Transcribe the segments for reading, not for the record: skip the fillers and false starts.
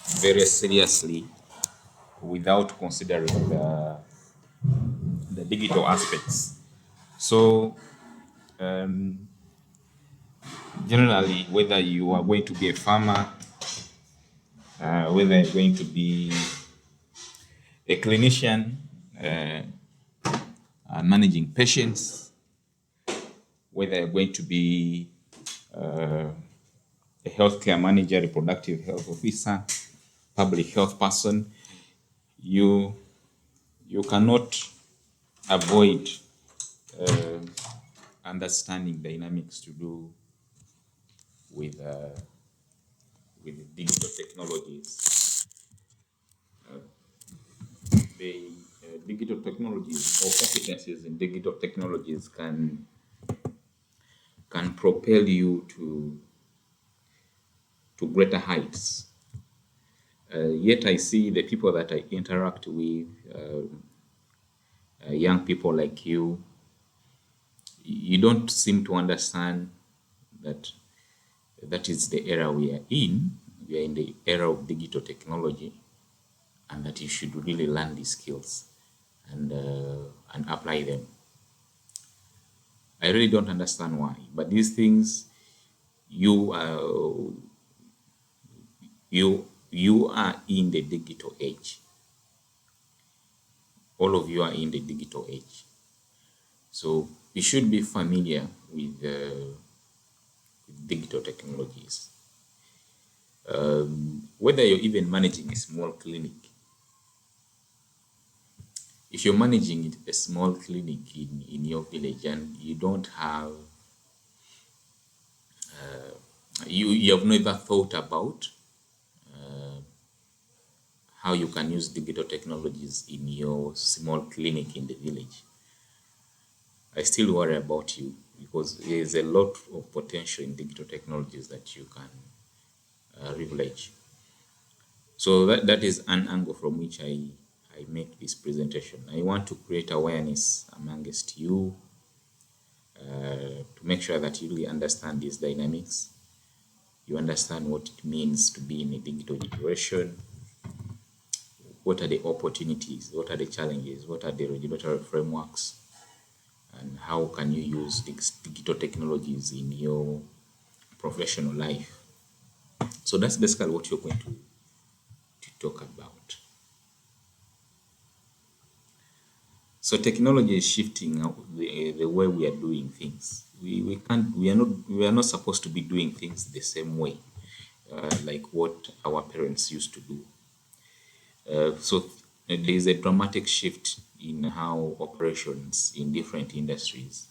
very seriously without considering the digital aspects. So, generally, whether you are going to be a farmer, whether you're going to be a clinician, uh, managing patients, whether you're going to be a healthcare manager, reproductive health officer, public health person, you you cannot avoid uh, understanding dynamics to do with digital technologies. The digital technologies or competencies in digital technologies can propel you to greater heights. Yet I see the people that I interact with, young people like you don't seem to understand that that is the era we are in. We are in the era of digital technology, and that you should really learn these skills and apply them. I really don't understand why, but these things you you are in the digital age. All of you are in the digital age, so you should be familiar with digital technologies. Whether you're even managing a small clinic, if you're managing a small clinic in your village and you don't have you have never thought about how you can use digital technologies in your small clinic in the village, I still worry about you because there is a lot of potential in digital technologies that you can leverage. So that is an angle from which I make this presentation. I want to create awareness amongst you to make sure that you really understand these dynamics. You understand what it means to be in a digital generation. What are the opportunities? What are the challenges? What are the regulatory frameworks? And how can you use these digital technologies in your professional life? So that's basically what you're going to talk about. So technology is shifting the way we are doing things. We are not supposed to be doing things the same way, like what our parents used to do. So there is a dramatic shift in how operations in different industries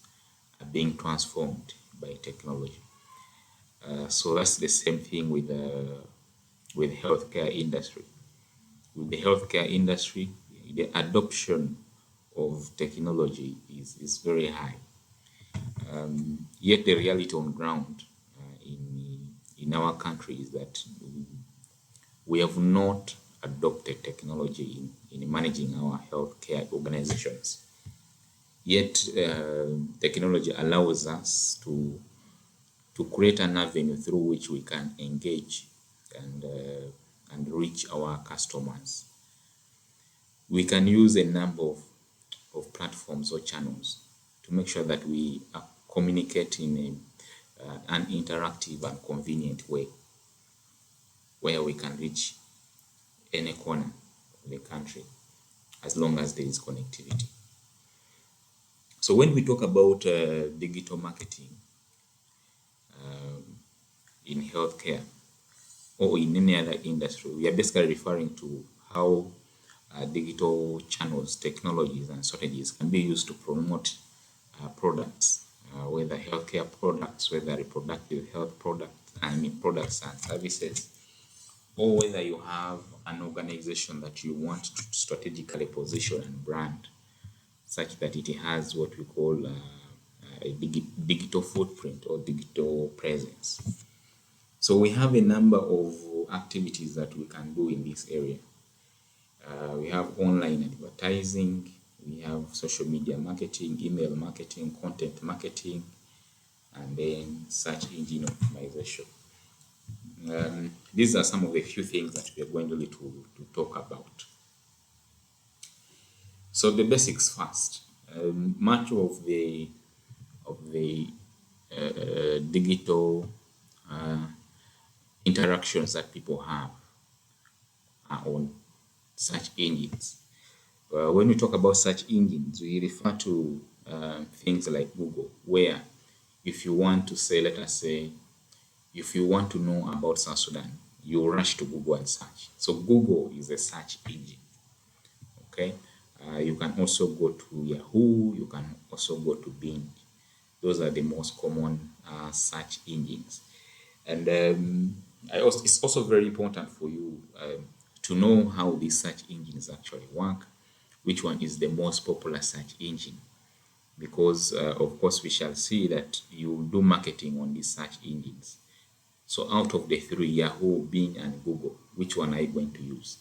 are being transformed by technology. So that's the same thing with healthcare industry. With the healthcare industry, the adoption of technology is very high. Yet the reality on ground in our country is that we have not adopted technology in managing our healthcare organizations. Yet technology allows us to create an avenue through which we can engage and reach our customers. We can use a number of platforms or channels to make sure that we communicate in an interactive and convenient way where we can reach any corner of the country as long as there is connectivity. So when we talk about digital marketing in healthcare or in any other industry, we are basically referring to how digital channels, technologies, and strategies can be used to promote products, whether healthcare products, whether reproductive health products, products and services, or whether you have an organization that you want to strategically position and brand such that it has what we call a digital footprint or digital presence. So we have a number of activities that we can do in this area. We have online advertising, we have social media marketing, email marketing, content marketing, and then search engine optimization. These are some of the few things that we are going to talk about. So the basics first. Much of the digital interactions that people have are on search engines. When we talk about search engines, we refer to things like Google, where if you want to say, let us say, if you want to know about South Sudan, you rush to Google and search. So Google is a search engine. Okay, you can also go to Yahoo. You can also go to Bing. Those are the most common search engines. And it's also very important for you to know how these search engines actually work, which one is the most popular search engine. Because, of course, we shall see that you do marketing on these search engines. So out of the three, Yahoo, Bing, and Google, which one are you going to use?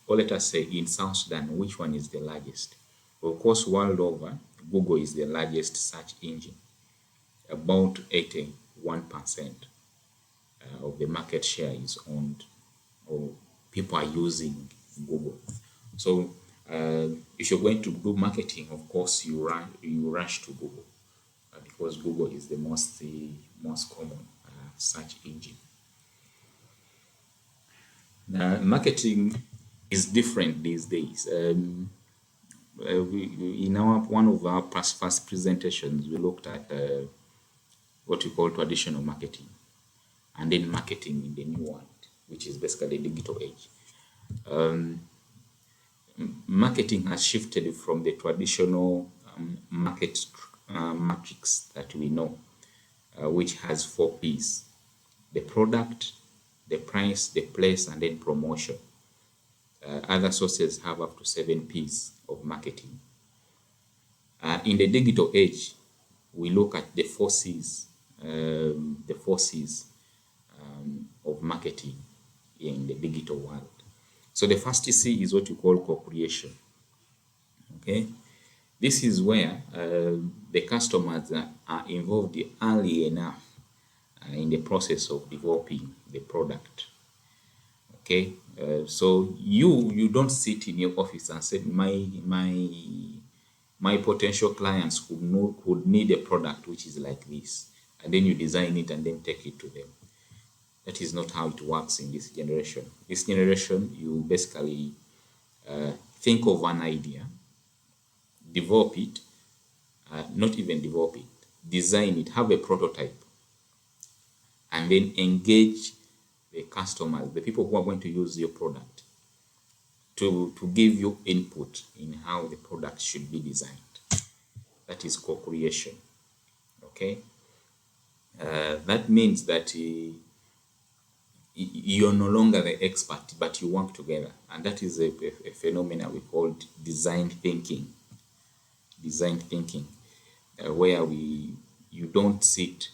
Or let us say in South Sudan, which one is the largest? Of course, world over, Google is the largest search engine. About 81% of the market share is owned, or people are using Google. So if you're going to do marketing, of course, you rush to Google because Google is the most common search engine. Marketing is different these days. In one of our first presentations, we looked at what we call traditional marketing, and then marketing in the new world, which is basically the digital age. Marketing has shifted from the traditional market matrix that we know, which has 4 P's: the product, the price, the place, and then promotion. Other sources have up to 7 P's of marketing. In the digital age, we look at the 4 C's, of marketing in the digital world. So the first C is what you call co-creation. Okay, this is where the customers are involved early enough in the process of developing the product. Okay, so you don't sit in your office and say my potential clients would need a product which is like this, and then you design it and then take it to them. That is not how it works in this generation. This generation, you basically think of an idea, develop it, not even develop it, design it, have a prototype, and then engage the customers, the people who are going to use your product, to give you input in how the product should be designed. That is co-creation. Okay, that means that you're no longer the expert, but you work together, and that is a phenomenon we call design thinking. Design thinking, where you don't sit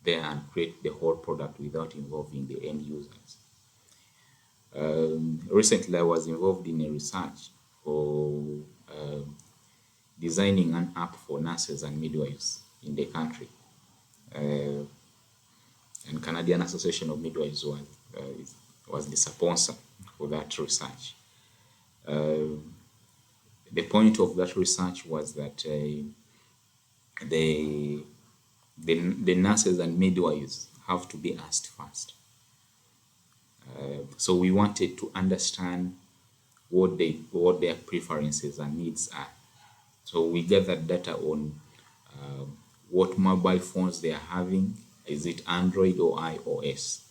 there and create the whole product without involving the end users. Recently, I was involved in a research for designing an app for nurses and midwives in the country. And Canadian Association of Midwives was the sponsor for that research. The point of that research was that the nurses and midwives have to be asked first. So we wanted to understand what their preferences and needs are. So we gathered data on what mobile phones they are having. Is it Android or iOS?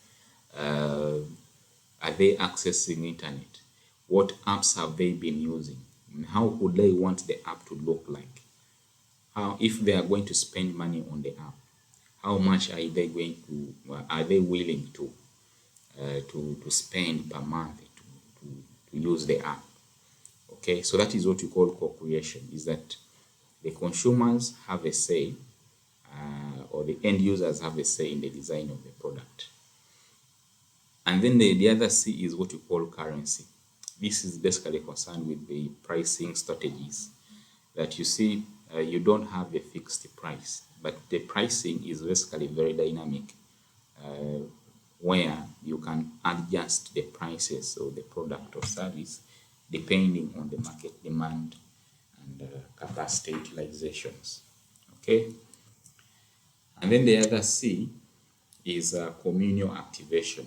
Are they accessing internet? What apps have they been using? And how would they want the app to look like? How, if they are going to spend money on the app, how much are they willing to spend per month to use the app? Okay, so that is what we call co-creation, is that the consumers have a say, or the end users have a say in the design of the product. And then the other C is what we call currency. This is basically concerned with the pricing strategies, that you see you don't have a fixed price, but the pricing is basically very dynamic. where you can adjust the prices of the product or service depending on the market demand and capacity utilizations. Okay, and then the other C is communal activation.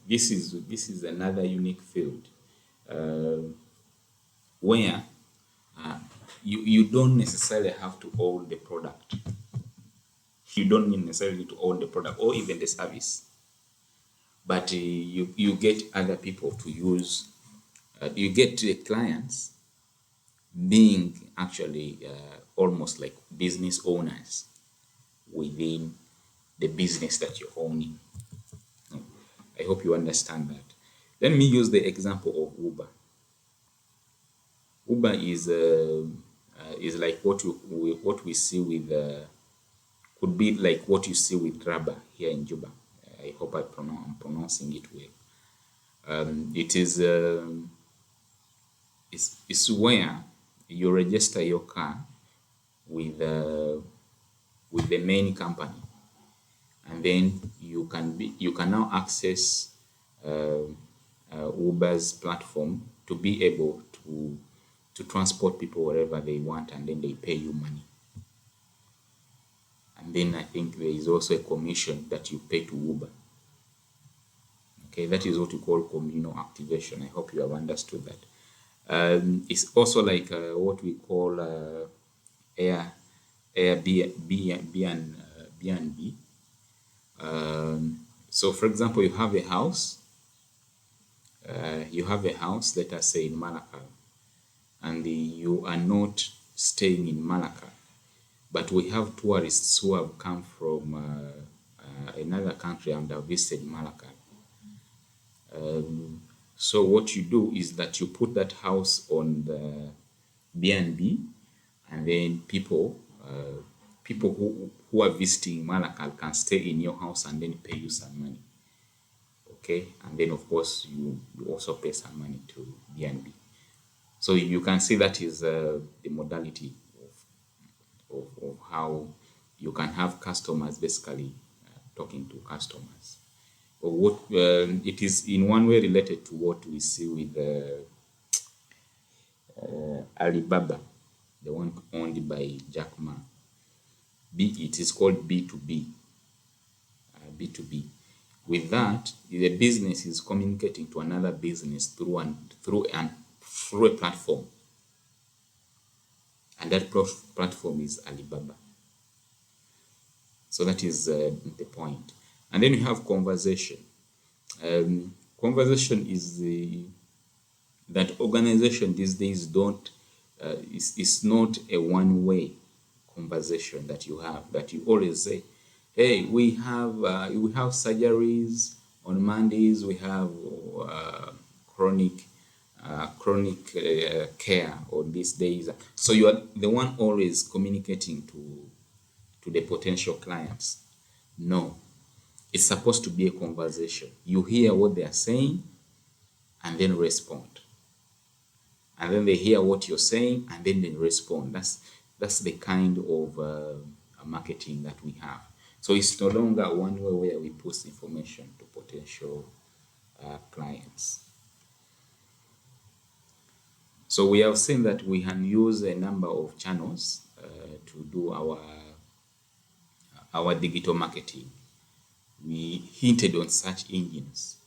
This is another unique field where you don't necessarily have to own the product. You don't necessarily to own the product or even the service, but you get other people to use. You get the clients being actually almost like business owners within the business that you're owning. I hope you understand that. Let me use the example of Uber. Uber is like what we see with could be like what you see with Rubber here in Juba. I hope I'm pronouncing it well. It is it's where you register your car with the main company, and then you can now access Uber's platform to be able to transport people wherever they want, and then they pay you money. And then I think there is also a commission that you pay to Uber. Okay, that is what we call communal activation. I hope you have understood that. It's also like what we call Airbnb. So, for example, you have a house. Let us say in Malacca, and you are not staying in Malacca, but we have tourists who have come from another country and have visited Malacca. So what you do is that you put that house on the BNB, and then people who are visiting Malacca can stay in your house and then pay you some money. Okay, and then of course you also pay some money to BNB. So you can see that is the modality of how you can have customers basically talking to customers. Or what it is in one way related to what we see with Alibaba, the one owned by Jack Ma. It is called B2B. B2B. With that, the business is communicating to another business through a platform, and that platform is Alibaba. So that is the point. And then you have conversation. Conversation is that organization these days don't. It's not a one-way conversation that you have. That you always say, "Hey, we have surgeries on Mondays. We have chronic care on these days." So you are the one always communicating to the potential clients. No, it's supposed to be a conversation. You hear what they are saying and then respond. And then they hear what you're saying and then they respond. That's the kind of marketing that we have. So it's no longer one way where we post information to potential clients. So we have seen that we can use a number of channels to do our digital marketing. We hinted on search engines,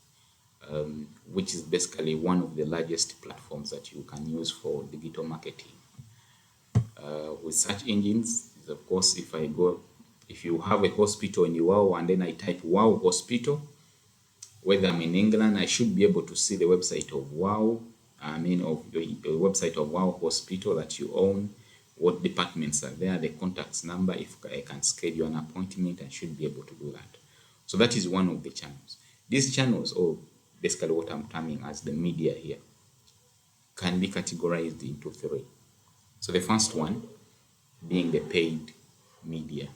which is basically one of the largest platforms that you can use for digital marketing. With search engines, of course, if you have a hospital in WOW and then I type WOW hospital, whether I'm in England, I should be able to see the website of WOW, of the website of WOW hospital that you own, what departments are there, the contacts number. If I can schedule an appointment, I should be able to do that. So that is one of the channels. These channels, or basically what I'm terming as the media here, can be categorized into three. So the first one being the paid media.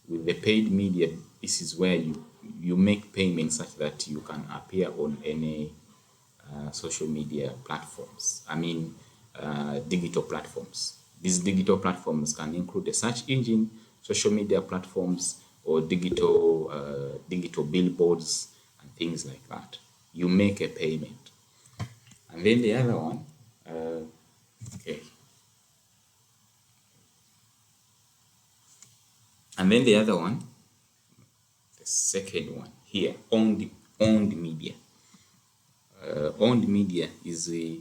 With the paid media, this is where you make payments such that you can appear on any social media platforms. Digital platforms. These digital platforms can include a search engine, social media platforms, or digital billboards and things like that. You make a payment. And then the other one, okay. And then the other one, the second one here, owned media. Owned media is the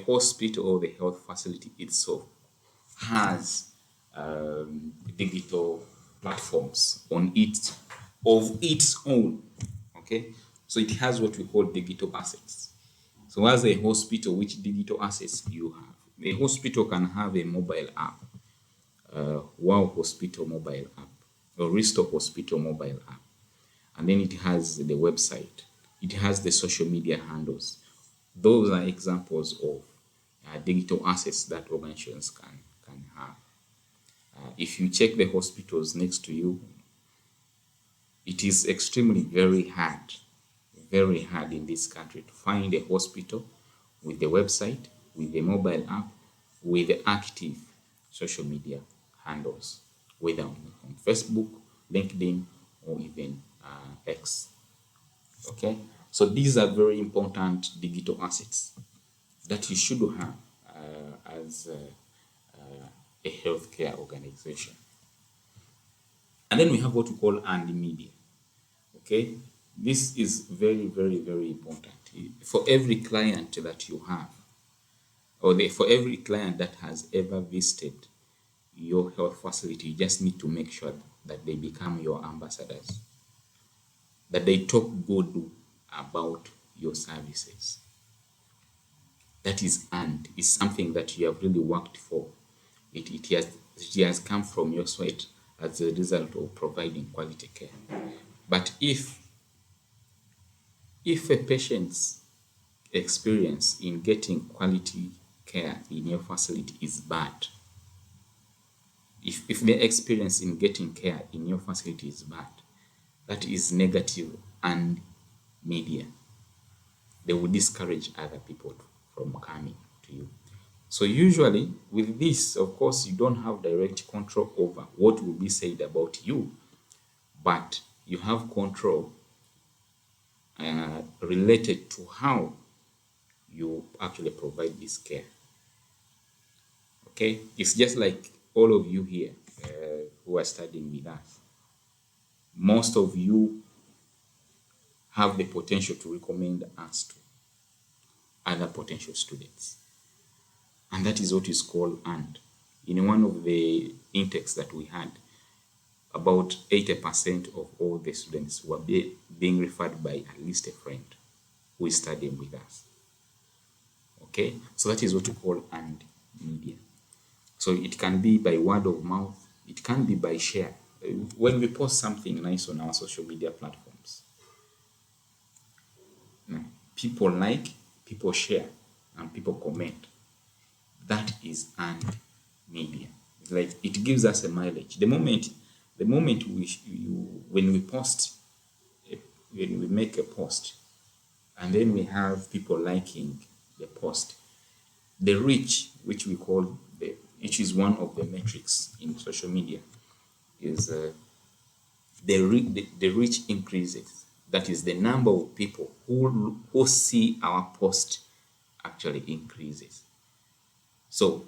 hospital or the health facility itself has digital platforms on its of its own. Okay, so it has what we call digital assets. So as a hospital, which digital assets you have? The hospital can have a mobile app, Wow Hospital mobile app, or Restore Hospital mobile app, and then it has the website. It has the social media handles. Those are examples of digital assets that organizations can have. If you check the hospitals next to you, it is extremely very hard in this country to find a hospital with the website, with the mobile app, with the active social media handles, whether on Facebook, LinkedIn, or even X. Okay, so these are very important digital assets that you should have as a healthcare organization. And then we have what we call earned media. Okay, this is very important. For every client that you have, for every client that has ever visited your health facility, you just need to make sure that they become your ambassadors, that they talk good about your services. That is earned. It's something that you have really worked for. It has come from your sweat as a result of providing quality care. But if a patient's experience in getting quality care in your facility is bad, if the experience in getting care in your facility is bad, that is negative and media. They will discourage other people from coming to you. So usually with this, of course, you don't have direct control over what will be said about you, but you have control related to how you actually provide this care. Okay, it's just like all of you here who are studying with us. Most of you have the potential to recommend us to other potential students, and that is what is called earned. In one of the intakes that we had, about 80% of all the students were being referred by at least a friend who is studying with us. Okay, so that is what we call earned media. So it can be by word of mouth, it can be by share. When we post something nice on our social media platforms, people like, people share, and people comment. That is earned media. It's like it gives us a mileage. The moment when we post, when we make a post, and then we have people liking the post, the reach, which we call which is one of the metrics in social media, is the reach increases. That is, the number of people who see our post actually increases. So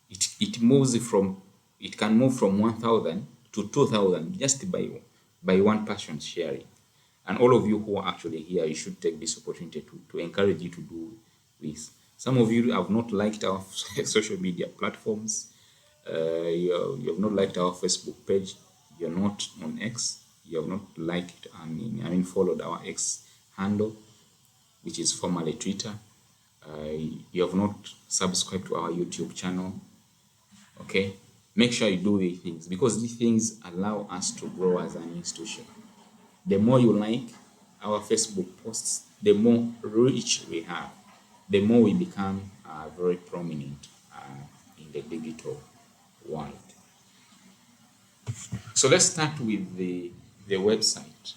it can move from 1,000 to 2,000 just by one person sharing. And all of you who are actually here, you should take this opportunity to encourage you to do this. Some of you have not liked our social media platforms. You have not liked our Facebook page. You're not on X. You have not liked, followed our X handle, which is formerly Twitter. You have not subscribed to our YouTube channel. Okay, make sure you do these things, because these things allow us to grow as an institution. The more you like our Facebook posts, the more reach we have, the more we become very prominent in the digital world. So let's start with the website.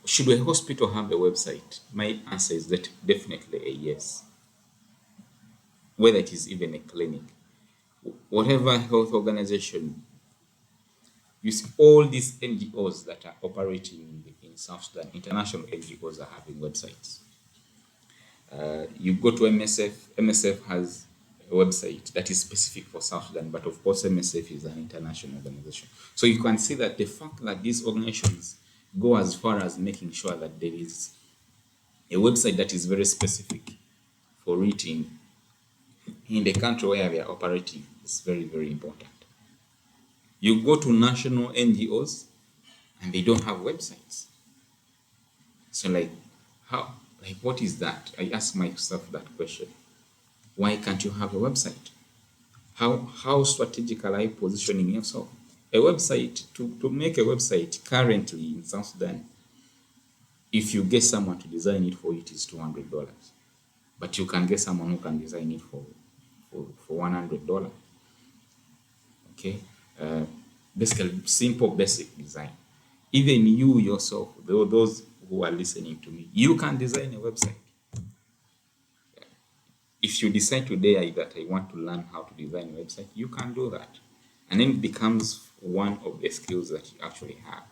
Should a hospital have a website? My answer is that definitely a yes. whether it is even a clinic, whatever health organization. You see, all these NGOs that are operating in South Sudan, international NGOs, are having websites. You go to MSF. MSF has a website that is specific for South Sudan, but of course, MSF is an international organization. So you can see that the fact that these organizations go as far as making sure that there is a website that is very specific for it in the country where they are operating is very, very important. You go to national NGOs and they don't have websites. So how, what is that? I ask myself that question. Why can't you have a website? How strategic are you positioning yourself? A website, to make a website currently in South Sudan, if you get someone to design it for you, it is $200. But you can get someone who can design it for $100. Okay? Basically, simple, basic design. Even you yourself, those who are listening to me, you can design a website. If you decide today that I want to learn how to design a website, you can do that. And then it becomes one of the skills that you actually have.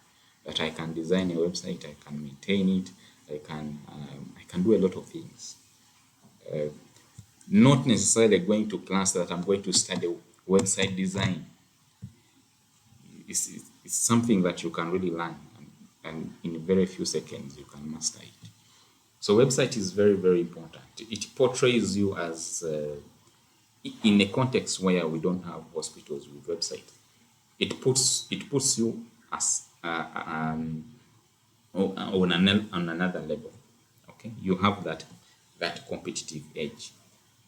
That I can design a website, I can maintain it, I can do a lot of things. Not necessarily going to class that I'm going to study website design. It's something that you can really learn, and in very few seconds you can master it. So website is very, very important. It portrays you as, in a context where we don't have hospitals with websites, it puts you as on another level. Okay, you have that competitive edge,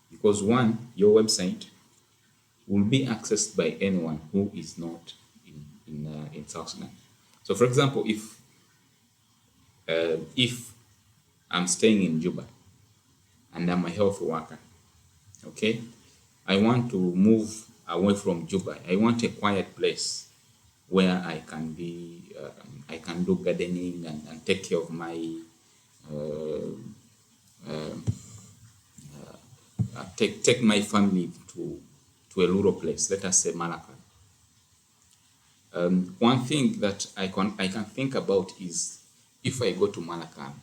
because one, your website will be accessed by anyone who is not in South Sudan. So, for example, if I'm staying in Juba and I'm a health worker, okay, I want to move away from Juba. I want a quiet place where I can I can do gardening and take care of my take my family to a rural place. Let us say Malakal. One thing that I can think about is, if I go to Malakal,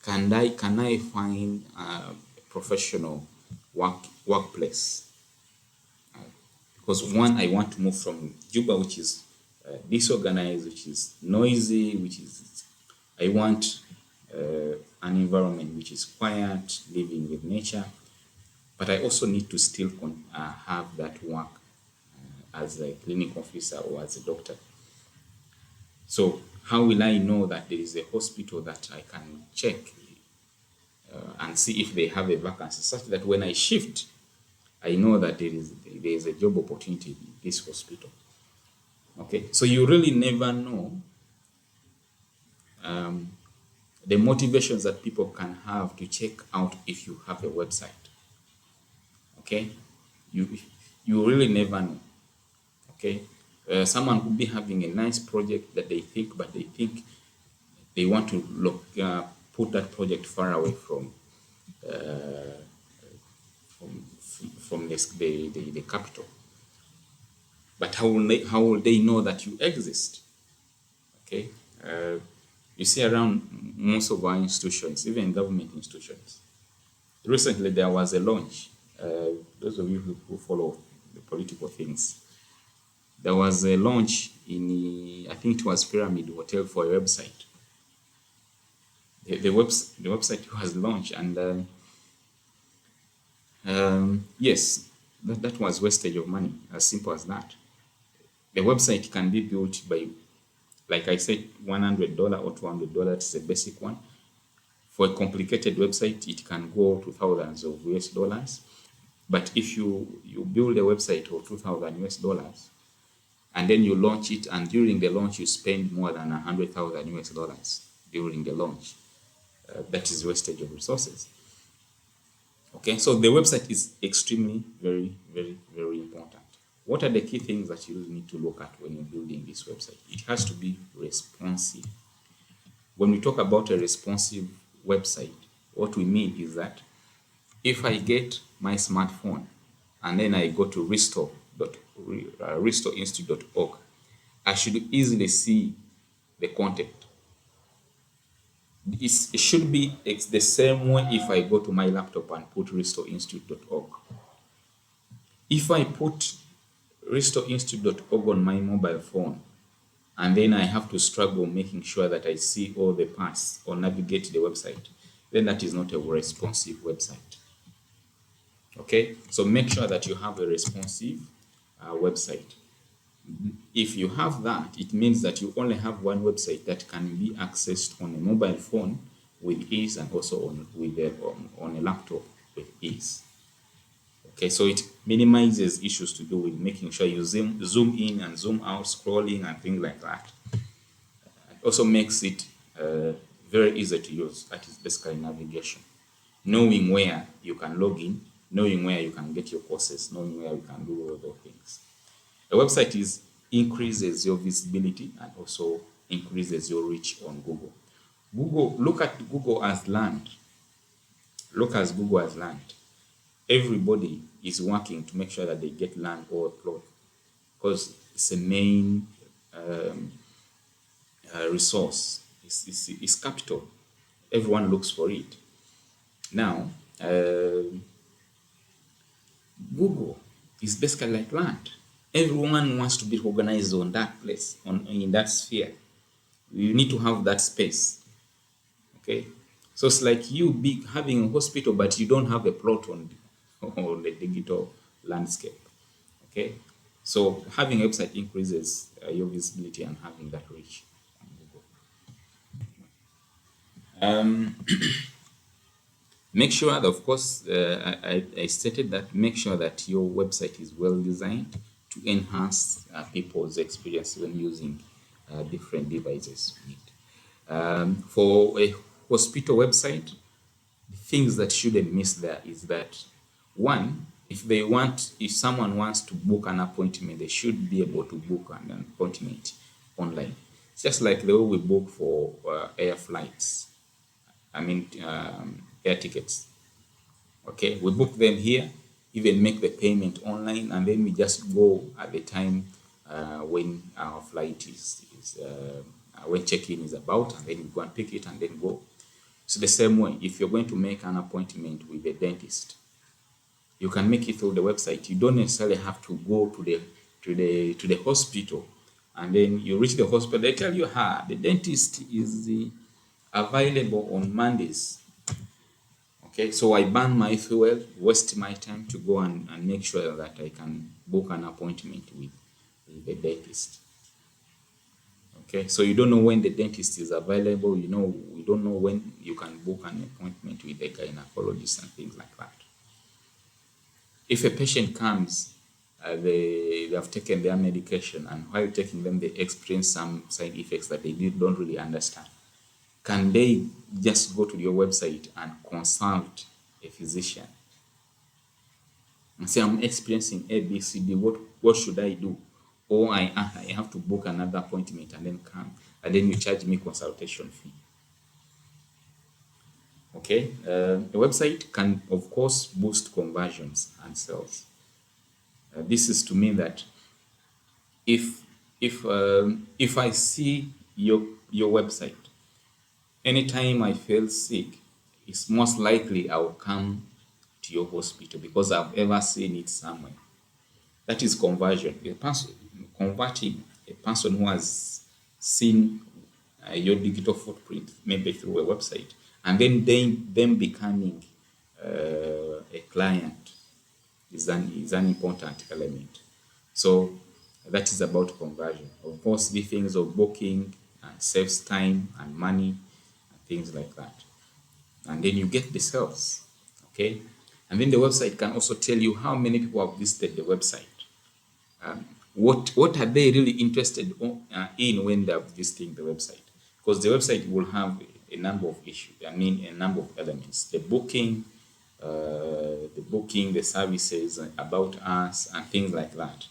can I find a professional workplace? Because one, I want to move from Juba, which is disorganized, which is noisy, I want an environment which is quiet, living with nature, but I also need to still have that work as a clinic officer or as a doctor. So how will I know that there is a hospital that I can check and see if they have a vacancy, such that when I shift, I know that there is a job opportunity in this hospital. Okay, so you really never know the motivations that people can have to check out if you have a website. Okay, you really never know. Okay, someone could be having a nice project that they think they want to put that project far away from the capital. But how will they know that you exist? Okay, you see around most of our institutions, even government institutions. Recently, there was a launch. Those of you who follow the political things, there was a launch in, I think it was Pyramid Hotel, for a website. The website was launched, and yes, that was wastage of money, as simple as that. The website can be built by, like I said, $100 or $200 is a basic one. For a complicated website, it can go to thousands of US dollars. But if you build a website of 2,000 US dollars, and then you launch it, and during the launch you spend more than 100,000 US dollars during the launch, that is wastage of resources. Okay, so the website is extremely, very, very, very important. What are the key things that you need to look at when you're building this website? It has to be responsive. When we talk about a responsive website, what we mean is that if I get my smartphone and then I go to restoreinstitute.org, I should easily see the content. It should be the same way if I go to my laptop and put restoreinstitute.org. If I put restoreinstitute.org on my mobile phone, and then I have to struggle making sure that I see all the parts or navigate the website, then that is not a responsive website. Okay, so make sure that you have a responsive website. If you have that, it means that you only have one website that can be accessed on a mobile phone with ease, and also on a laptop with ease. Okay, so it minimizes issues to do with making sure you zoom in and zoom out, scrolling and things like that. It also makes it very easy to use. That is basically navigation. Knowing where you can log in, knowing where you can get your courses, knowing where you can do all those things. A website increases your visibility and also increases your reach on Google. Look at Google as land. Look as Google as land. Everybody is working to make sure that they get land or plot, because it's a main resource. It's capital. Everyone looks for it. Now, Google is basically like land. Everyone wants to be organized on that place, in that sphere. You need to have that space. Okay, so it's like you having a hospital, but you don't have a plot on the digital landscape. Okay, so having a website increases your visibility and having that reach on Google. Make sure that, of course, I stated that, make sure that your website is well designed to enhance people's experience when using different devices. For a hospital website, the things that shouldn't miss there is that, one, if someone wants to book an appointment, they should be able to book an appointment online. It's just like the way we book for air flights. Air tickets. Okay, we book them here, even make the payment online, and then we just go at the time when our flight when check-in is about, and then we go and pick it and then go. So the same way, if you're going to make an appointment with a dentist, you can make it through the website. You don't necessarily have to go to the hospital, and then you reach the hospital. They tell you, the dentist is available on Mondays. Okay, so I burn my fuel, waste my time to go and make sure that I can book an appointment with the dentist. Okay, so you don't know when the dentist is available. We don't know when you can book an appointment with a gynecologist and things like that. If a patient comes, they have taken their medication, and while taking them, they experience some side effects that they don't really understand. Can they just go to your website and consult a physician and say, I'm experiencing A, B, C, D, what should I do? Or I have to book another appointment and then come, and then you charge me consultation fee. Okay, a website can, of course, boost conversions and sales. This is to mean that if I see your website, anytime I feel sick, it's most likely I'll come to your hospital because I've ever seen it somewhere. That is conversion. Converting a person who has seen your digital footprint, maybe through a website, and then them becoming a client is an important element. So that is about conversion. Of course, the things of booking saves time and money and things like that. And then you get the sales. Okay, and then the website can also tell you how many people have visited the website. What are they really interested in when they're visiting the website? Because the website will have a number of issues. A number of elements: the booking, the services, about us, and things like that.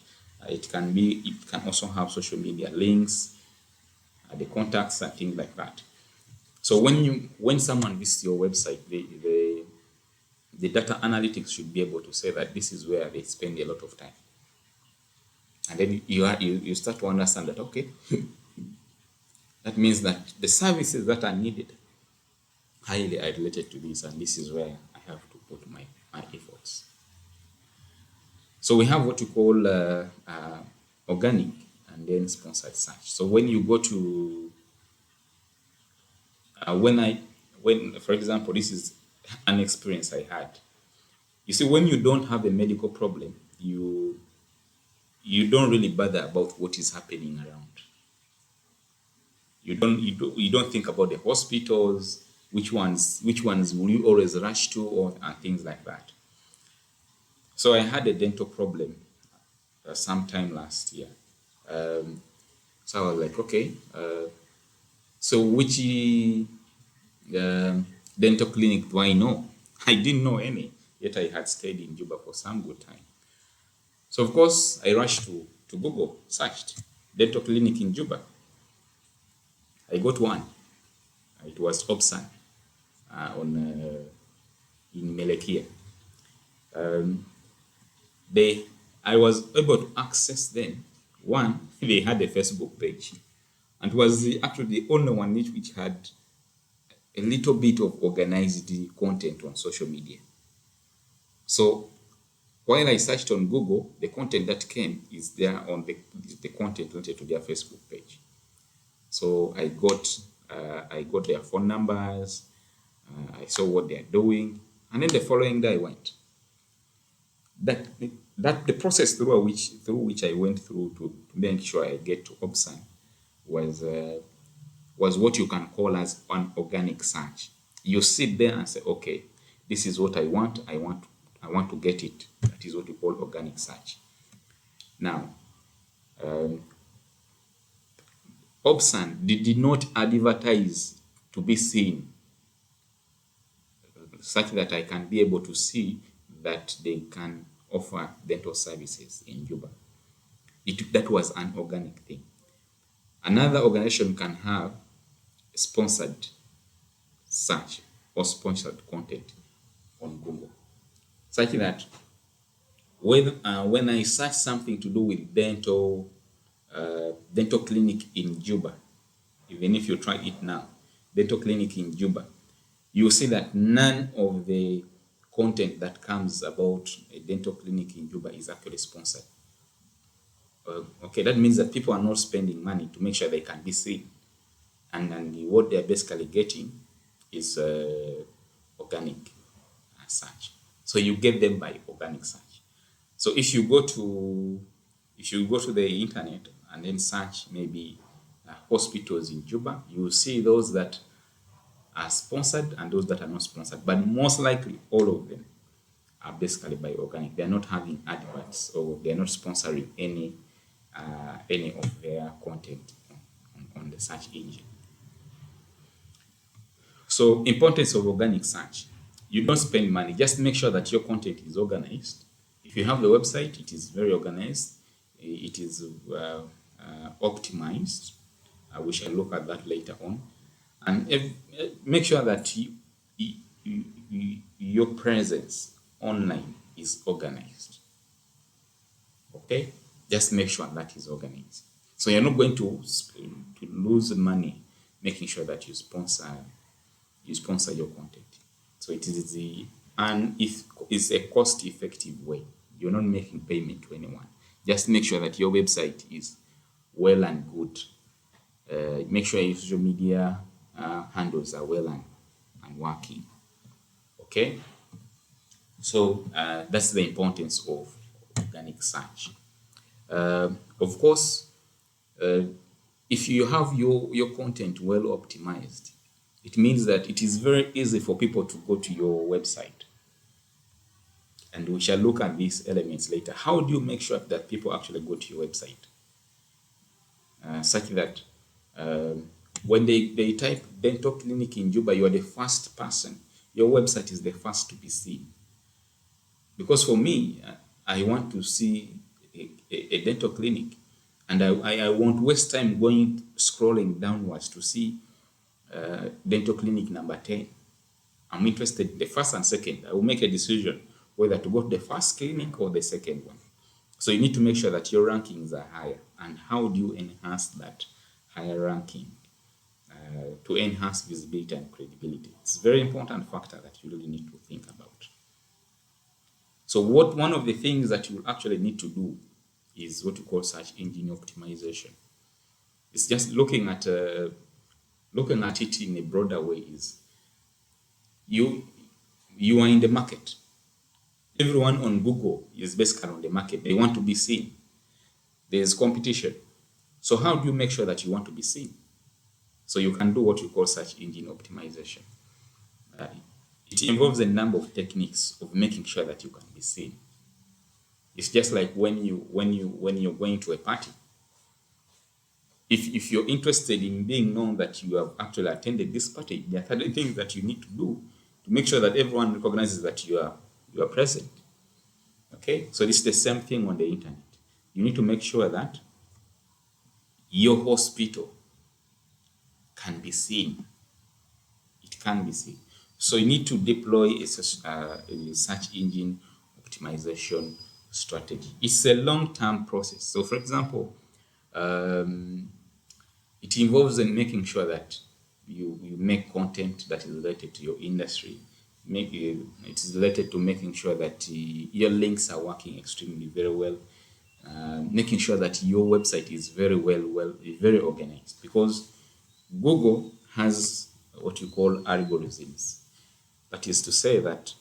It can also have social media links, the contacts, and things like that. So when someone visits your website, the data analytics should be able to say that this is where they spend a lot of time. And then you start to understand that, okay, that means that the services that are needed highly are related to this, and this is where I have to put my efforts. So we have what you call organic and then sponsored search. So when you go to, when, for example, this is an experience I had. You see, when you don't have a medical problem, you don't really bother about what is happening around. You don't think about the hospitals, which ones will you always rush to, or and things like that. So I had a dental problem sometime last year. So I was like, okay, so which dental clinic do I know? I didn't know any, yet I had stayed in Juba for some good time. So of course I rushed to Google, searched dental clinic in Juba. I got one. It was Opsan on in Melekia. I was able to access them. One, they had a Facebook page, and was actually the only one which had a little bit of organized content on social media. So while I searched on Google, the content that came is there on the content related to their Facebook page. So I got their phone numbers, I saw what they are doing, and then the following day I went. That the process through which I went through to make sure I get to Opsan was what you can call as an organic search. You sit there and say, okay, this is what I want. I want to get it. That is what we call organic search. Now, Opsan did not advertise to be seen, such that I can be able to see that they can offer dental services in Juba. That was an organic thing. Another organization can have sponsored search or sponsored content on Google, such that when I search something to do with dental clinic in Juba, even if you try it now, dental clinic in Juba, you see that none of the content that comes about a dental clinic in Juba is actually sponsored. Okay, that means that people are not spending money to make sure they can be seen, and what they're basically getting is organic search. So you get them by organic search. So if you go to the internet and then search maybe hospitals in Juba, you will see those that are sponsored and those that are not sponsored. But most likely, all of them are basically by organic. They are not having adverts, or they are not sponsoring any of their content on the search engine. So, importance of organic search. You don't spend money. Just make sure that your content is organized. If you have the website, it is very organized. It is optimized. We shall look at that later on. And make sure that your presence online is organized. Okay? Just make sure that is organized. So you're not going to lose money making sure that you sponsor your content. So it is it's a cost-effective way. You're not making payment to anyone. Just make sure that your website is well and good. Make sure your social media handles are well and working. Okay? So that's the importance of organic search. Of course, if you have your content well optimized, it means that it is very easy for people to go to your website. And we shall look at these elements later. How do you make sure that people actually go to your website? Such that when they type dental clinic in Juba, you are the first person. Your website is the first to be seen. Because for me, I want to see a dental clinic, and I won't waste time scrolling downwards to see dental clinic number 10. I'm interested in the first and second. I will make a decision whether to go to the first clinic or the second one. So you need to make sure that your rankings are higher. And how do you enhance that higher ranking? To enhance visibility and credibility. It's a very important factor that you really need to think about. So one of the things that you actually need to do is what you call search engine optimization. It's just looking at it in a broader way. Is you are in the market. Everyone on Google is basically on the market. They want to be seen. There's competition. So how do you make sure that you want to be seen? So you can do what you call search engine optimization. Uh, it involves a number of techniques of making sure that you can be seen. It's just like when you're going to a party. If you're interested in being known that you have actually attended this party, there are certain things that you need to do to make sure that everyone recognizes that you are present. Okay, so it's the same thing on the internet. You need to make sure that your hospital can be seen. It can be seen. So you need to deploy a search engine optimization strategy. It's a long-term process. So, for example, it involves in making sure that you make content that is related to your industry. It is related to making sure that your links are working extremely very well. Making sure that your website is very very organized, because Google has what you call algorithms. That is to say that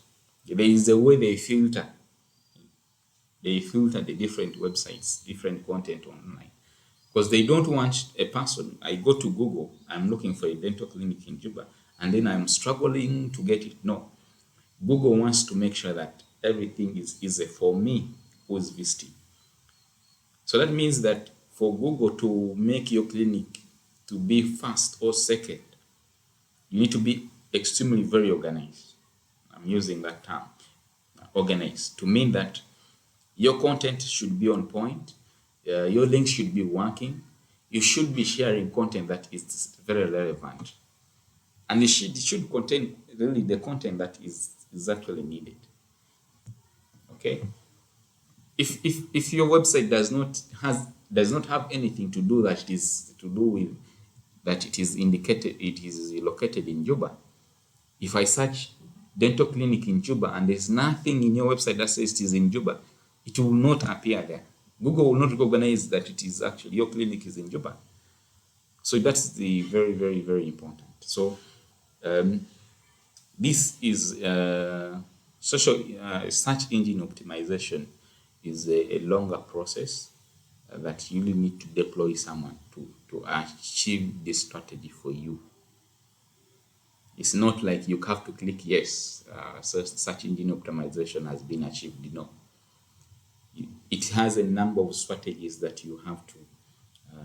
there is a way they filter the different websites, different content online. Because they don't want a person. I go to Google, I'm looking for a dental clinic in Juba, and then I'm struggling to get it. No. Google wants to make sure that everything is easy for me who's visiting. So that means that for Google to make your clinic to be first or second, you need to be extremely very organized. I'm using that term, organized, to mean that your content should be on point, your links should be working, you should be sharing content that is very relevant, and it should contain really the content that is actually needed. Okay, if your website does not have anything to do that is to do with that it is indicated it is located in Juba. If I search dental clinic in Juba and there's nothing in your website that says it is in Juba, it will not appear there. Google will not recognize that it is actually your clinic is in Juba. So that's the very important. So this is search engine optimization is a longer process that you really need to deploy someone to achieve this strategy for you. It's not like you have to click yes, search engine optimization has been achieved. No. It has a number of strategies that you have to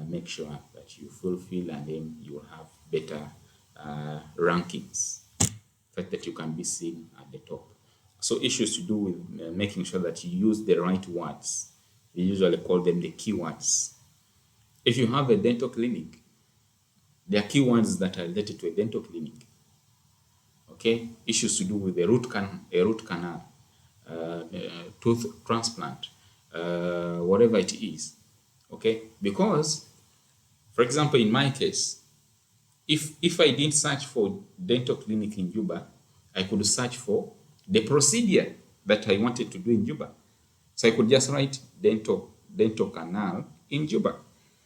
make sure that you fulfill, and then you will have better rankings, such that you can be seen at the top. So issues to do with making sure that you use the right words. We usually call them the keywords. If you have a dental clinic, there are keywords that are related to a dental clinic. Okay, issues to do with a root canal, tooth transplant, whatever it is. Okay, because, for example, in my case, if I didn't search for dental clinic in Juba, I could search for the procedure that I wanted to do in Juba. So I could just write dental canal in Juba.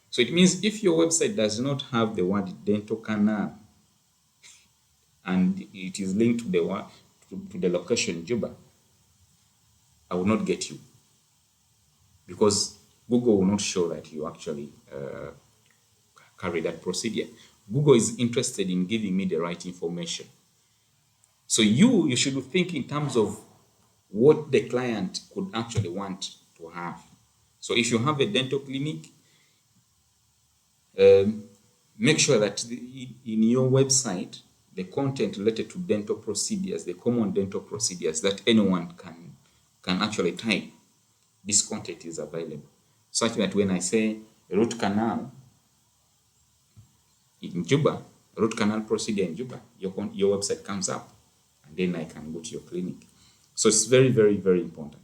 So it means if your website does not have the word dental canal and it is linked to the location Juba, I will not get you, because Google will not show that you actually carry that procedure. Google is interested in giving me the right information. So you should think in terms of what the client could actually want to have. So if you have a dental clinic, make sure that in your website, the content related to dental procedures, the common dental procedures that anyone can actually type, this content is available. Such that when I say root canal in Juba, root canal procedure in Juba, your website comes up and then I can go to your clinic. So it's very, very, very important.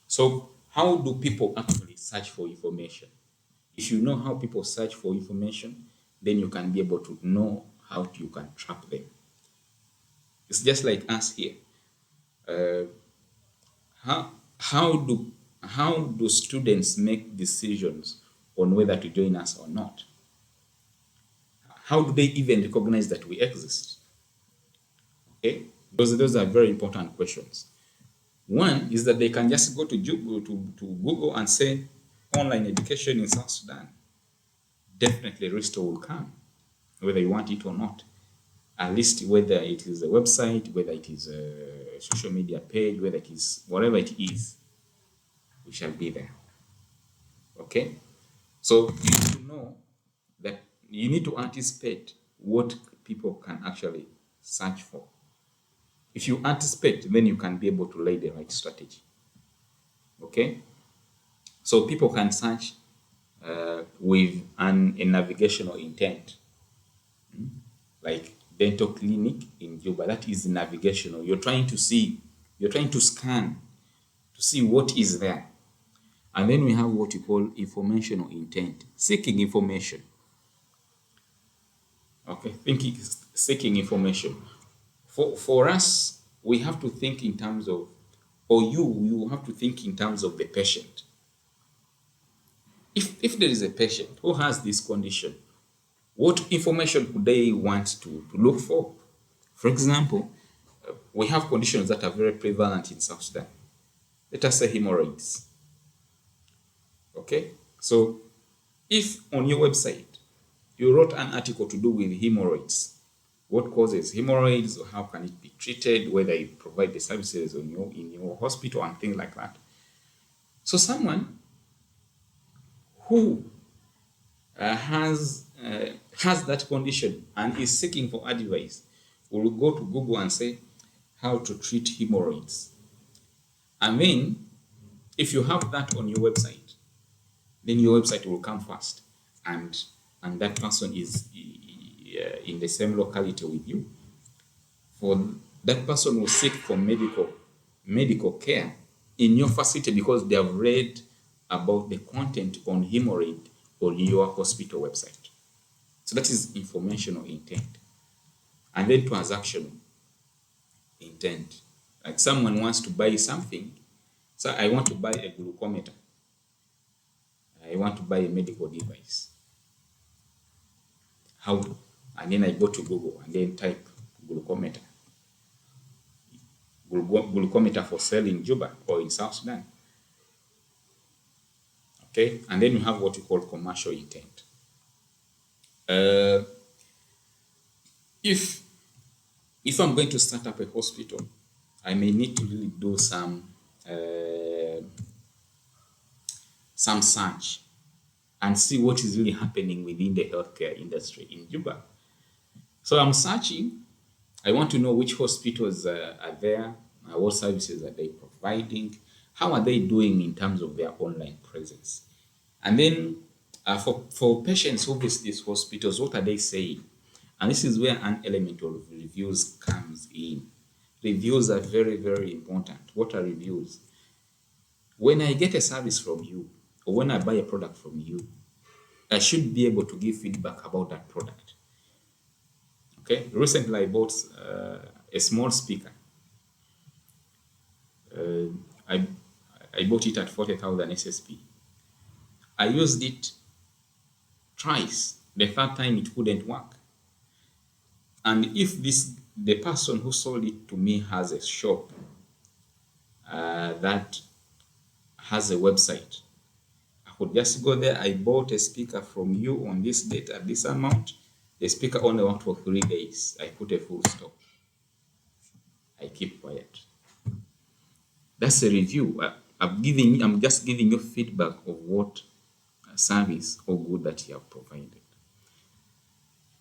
So how do people actually search for information? If you know how people search for information, then you can be able to know how you can trap them. It's just like us here. Uh, how how do how do students make decisions on whether to join us or not? How do they even recognize that we exist? Okay, those are very important questions. One is that they can just go to Google and say online education in South Sudan. Definitely Risto will come, whether you want it or not. At least whether it is a website, whether it is a social media page, whether it is whatever it is, we shall be there. Okay? So you need to know that you need to anticipate what people can actually search for. If you anticipate, then you can be able to lay the right strategy. Okay? So people can search with a navigational intent, like dental clinic in Juba. That is navigational. You're trying to scan to see what is there. And then we have what you call informational intent, seeking information. Okay, seeking information. For us, we have to think in terms of, or you have to think in terms of the patient. If there is a patient who has this condition, what information could they want to look for? For example, we have conditions that are very prevalent in South Sudan. Let us say hemorrhoids. Okay, so if on your website you wrote an article to do with hemorrhoids, what causes hemorrhoids, or how can it be treated, whether you provide the services in your hospital and things like that. So someone who has that condition and is seeking for advice will go to Google and say how to treat hemorrhoids. And then if you have that on your website, then your website will come first, and that person is in the same locality with you. For that person will seek for medical care in your facility because they have read about the content on hemorrhoid on your hospital website. So that is informational intent. And then transactional intent. Like someone wants to buy something. So I want to buy a glucometer. I want to buy a medical device. How? And then I go to Google and then type glucometer. Glucometer for sale in Juba or in South Sudan. Okay, and then you have what you call commercial intent. If I'm going to start up a hospital, I may need to really do some search and see what is really happening within the healthcare industry in Juba. So I'm searching. I want to know which hospitals are there, what services are they providing, how are they doing in terms of their online presence. And then for patients who visit these hospitals, what are they saying? And this is where an element of reviews comes in. Reviews are very, very important. What are reviews? When I get a service from you, or when I buy a product from you, I should be able to give feedback about that product. Okay, recently I bought a small speaker. I bought it at 40,000 SSP. I used it twice. The third time it couldn't work. And if the person who sold it to me has a shop that has a website, I could just go there. I bought a speaker from you on this date at this amount. The speaker only worked for 3 days. I put a full stop. I keep quiet. That's a review. I'm just giving you feedback of what service or good that you have provided.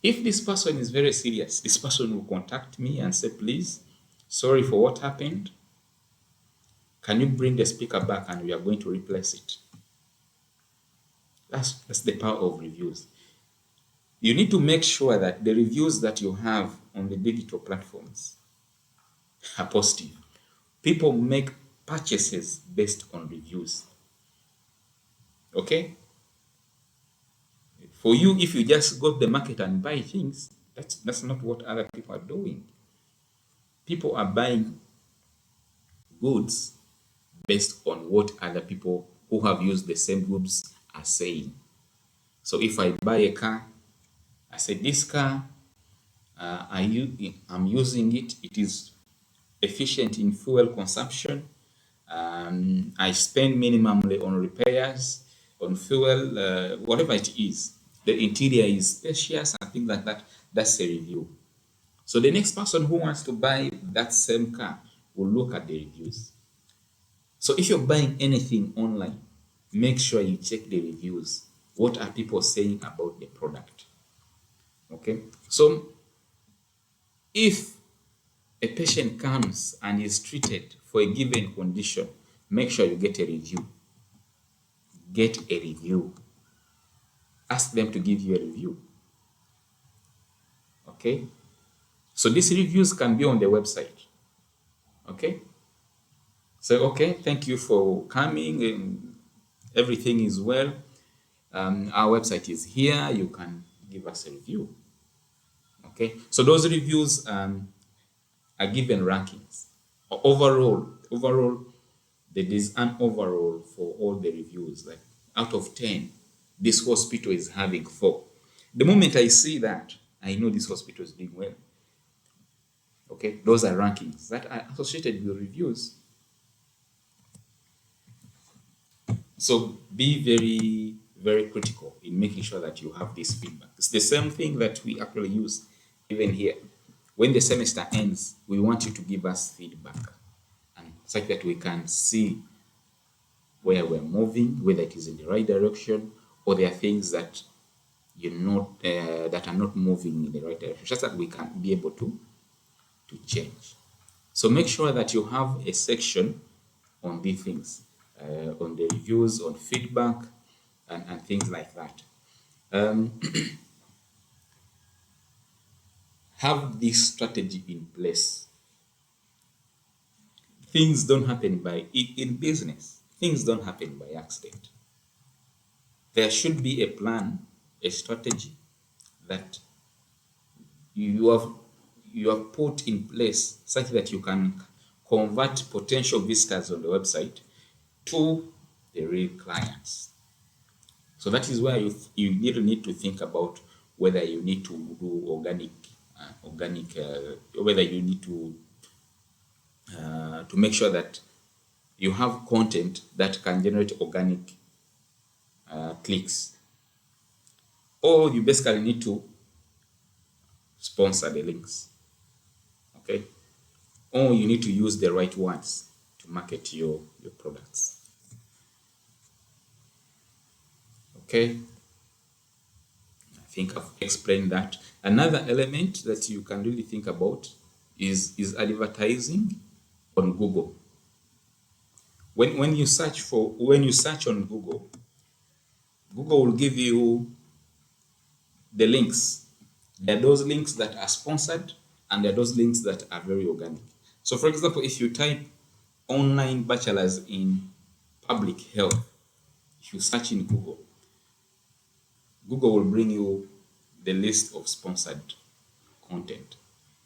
If this person is very serious, this person will contact me and say, please, sorry for what happened. Can you bring the speaker back and we are going to replace it? That's the power of reviews. You need to make sure that the reviews that you have on the digital platforms are positive. People make purchases based on reviews. Okay? For you, if you just go to the market and buy things, that's not what other people are doing. People are buying goods based on what other people who have used the same goods are saying. So if I buy a car, I say this car, I'm using it. It is efficient in fuel consumption. I spend minimally on repairs, on fuel, whatever it is. The interior is spacious and things like that. That's a review. So the next person who wants to buy that same car will look at the reviews. So if you're buying anything online, make sure you check the reviews. What are people saying about the product? Okay. So if a patient comes and is treated for a given condition, make sure you get a review. Get a review. Ask them to give you a review. Okay. So these reviews can be on the website. Okay. So, okay, thank you for coming. Everything is well. Our website is here. You can give us a review. Okay. So those reviews are given rankings. Overall, there is an overall for all the reviews. Like out of 10, this hospital is having 4. The moment I see that, I know this hospital is doing well. Okay, those are rankings that are associated with reviews. So be very, very critical in making sure that you have this feedback. It's the same thing that we actually use even here. When the semester ends, we want you to give us feedback, and such that we can see where we're moving, whether it is in the right direction, or there are things that that are not moving in the right direction, just that we can be able to change. So make sure that you have a section on these things, on the reviews, on feedback, and things like that. Have this strategy in place. Things don't happen in business. Things don't happen by accident. There should be a plan, a strategy that you have put in place such that you can convert potential visitors on the website to the real clients. So that is where you need to think about whether you need to do organic, whether you need to make sure that you have content that can generate organic clicks, or you basically need to sponsor the links. Okay, or you need to use the right words to market your products. Okay, I think I've explained that. Another element that you can really think about is advertising on Google. When you search on Google, Google will give you the links. There are those links that are sponsored, and there are those links that are very organic. So for example, if you type online bachelor's in public health, if you search in Google, Google will bring you the list of sponsored content.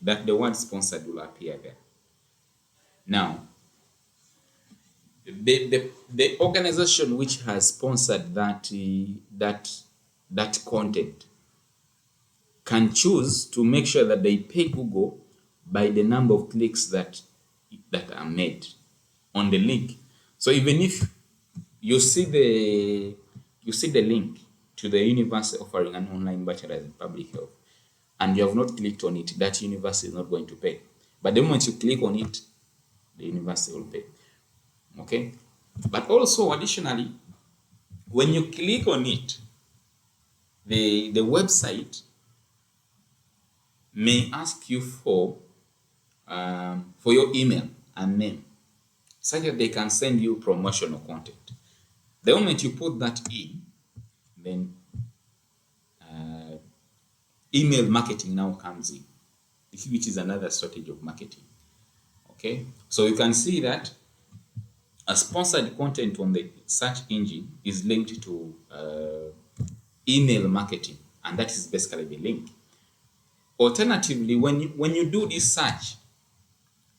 That the word sponsored will appear there. Now, the organization which has sponsored that content can choose to make sure that they pay Google by the number of clicks that are made on the link. So even if you see the link to the university offering an online bachelor's in public health, and you have not clicked on it, that university is not going to pay. But the moment you click on it, the university will pay. Okay? But also additionally, when you click on it, the website may ask you for your email and name, such that they can send you promotional content. The moment you put that in, then email marketing now comes in, which is another strategy of marketing. Okay, so you can see that a sponsored content on the search engine is linked to email marketing, and that is basically the link. Alternatively, when you do this search,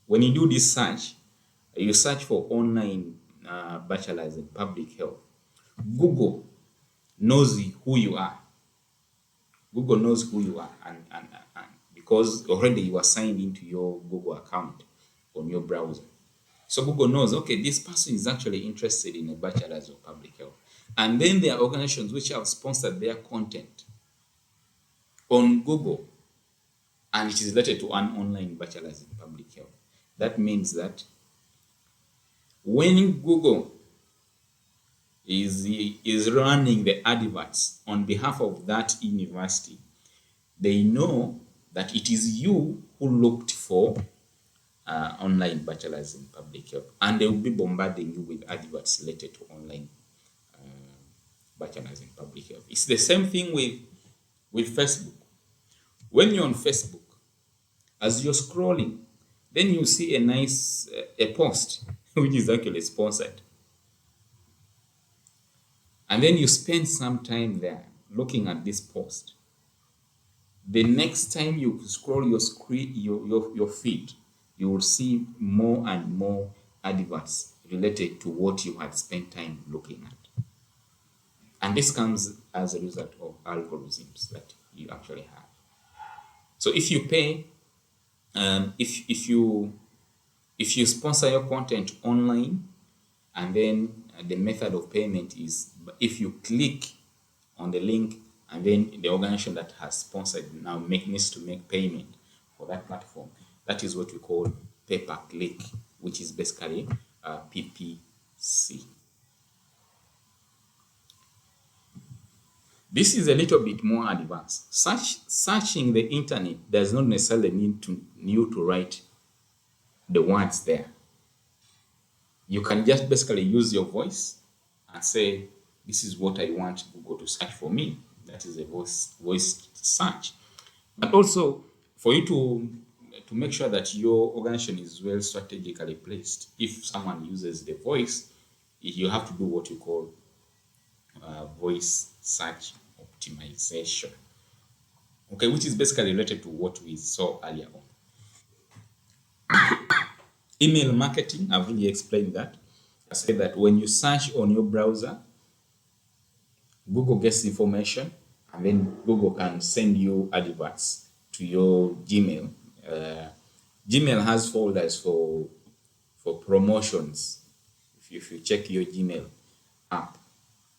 when you do this search, you search for online bachelors in public health. Google knows who you are. Google knows who you are, and because already you are signed into your Google account on your browser. So Google knows, okay, this person is actually interested in a bachelor's of public health. And then there are organizations which have sponsored their content on Google, and it is related to an online bachelor's in public health. That means that when Google is running the adverts on behalf of that university, they know that it is you who looked for online bachelors in public health, and they will be bombarding you with adverts related to online bachelors in public health. It's the same thing with Facebook. When you're on Facebook, as you're scrolling, then you see a nice a post which is actually sponsored, and then you spend some time there looking at this post. The next time you scroll your screen, your feed, you will see more and more adverts related to what you had spent time looking at. And this comes as a result of algorithms that you actually have. So if you pay, if you sponsor your content online, and then the method of payment is if you click on the link, and then the organization that has sponsored now needs to make payment for that platform. That is what we call pay-per-click, which is basically PPC. This is a little bit more advanced. Searching the internet does not necessarily mean you to write the words there. You can just basically use your voice and say, this is what I want Google to search for me. That is a voice search. But also for you to make sure that your organization is well strategically placed. If someone uses the voice, you have to do what you call voice search optimization. Okay, which is basically related to what we saw earlier on. Email marketing, I've really explained that. I said that when you search on your browser, Google gets information, and then Google can send you adverts to your Gmail. Gmail has folders for promotions. If you check your Gmail app,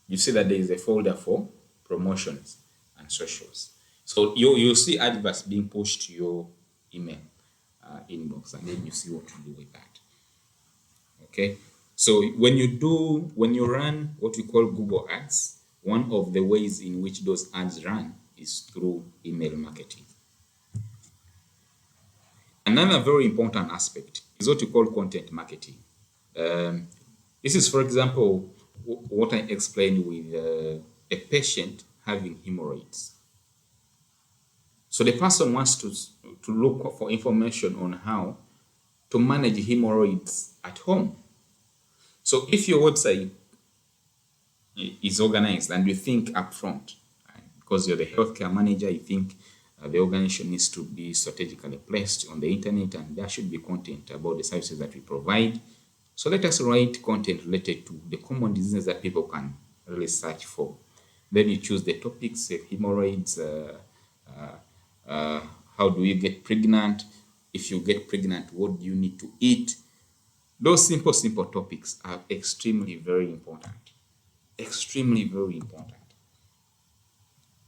you see that there is a folder for promotions and socials. So you'll see adverts being pushed to your email inbox, and then you see what to do with that. Okay, so when you run what we call Google Ads, one of the ways in which those ads run is through email marketing. Another very important aspect is what we call content marketing. This is, for example, what I explained with a patient having hemorrhoids. So the person wants to look for information on how to manage hemorrhoids at home. So if your website is organized and you think upfront, because you're the healthcare manager, you think the organization needs to be strategically placed on the internet, and there should be content about the services that we provide. So let us write content related to the common diseases that people can really search for. Then you choose the topics, hemorrhoids, how do you get pregnant? If you get pregnant, what do you need to eat? Those simple topics are extremely very important. Extremely very important.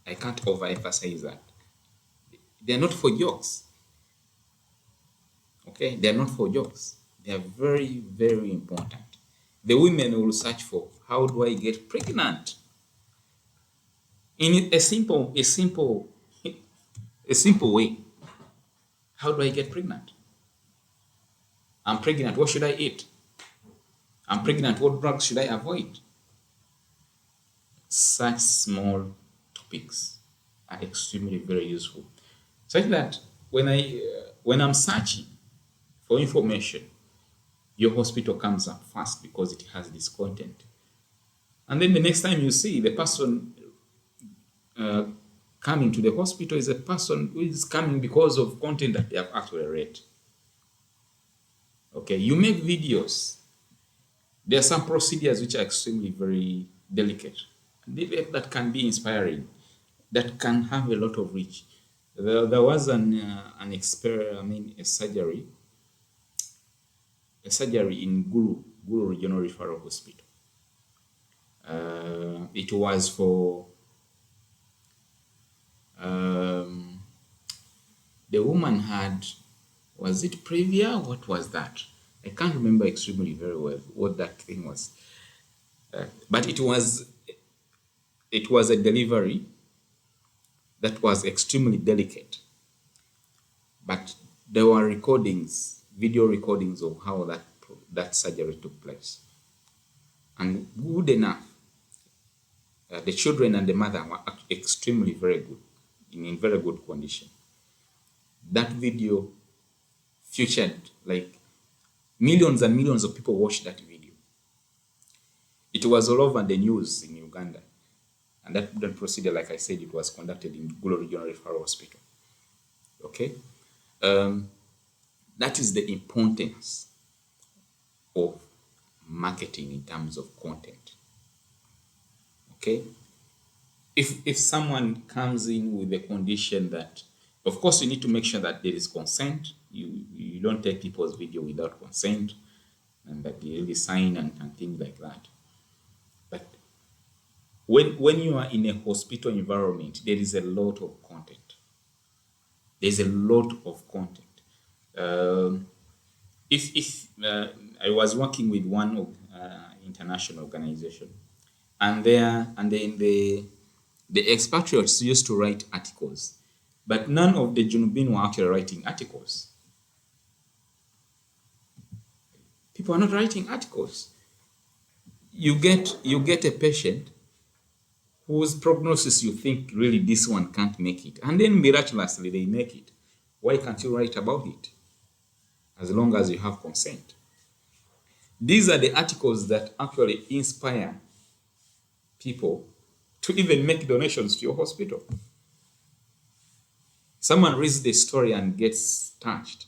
I can't overemphasize that. They are not for jokes. Okay, they are not for jokes. They are very, very important. The women will search for, how do I get pregnant? In a simple way. How do I get pregnant? I'm pregnant, what should I eat? I'm pregnant, what drugs should I avoid? Such small topics are extremely very useful. Such that when I'm searching or information, your hospital comes up first because it has this content. And then the next time you see the person uh, coming to the hospital is a person who is coming because of content that they have actually read. Okay, you make videos. There are some procedures which are extremely very delicate, that can be inspiring, that can have a lot of reach. There was an experiment, I mean, a surgery in Guru Regional Referral Hospital. It was for um, the woman had, was it Previa? What was that? I can't remember extremely very well what that thing was. But it was a delivery that was extremely delicate. But there were recordings, video recordings of how that surgery took place. And good enough, the children and the mother were extremely very good, in very good condition. That video featured, like, millions and millions of people watched that video. It was all over the news in Uganda. And that procedure, like I said, it was conducted in Gulu Regional Referral Hospital. Okay? That is the importance of marketing in terms of content. Okay? If someone comes in with a condition that, of course, you need to make sure that there is consent. You don't take people's video without consent, and that they really sign and things like that. But when you are in a hospital environment, there is a lot of content. There's a lot of content. If I was working with one international organization, and then the expatriates used to write articles, but none of the Junubin were actually writing articles. People are not writing articles. You get a patient whose prognosis you think really this one can't make it, and then miraculously they make it. Why can't you write about it? As long as you have consent. These are the articles that actually inspire people to even make donations to your hospital. Someone reads the story and gets touched,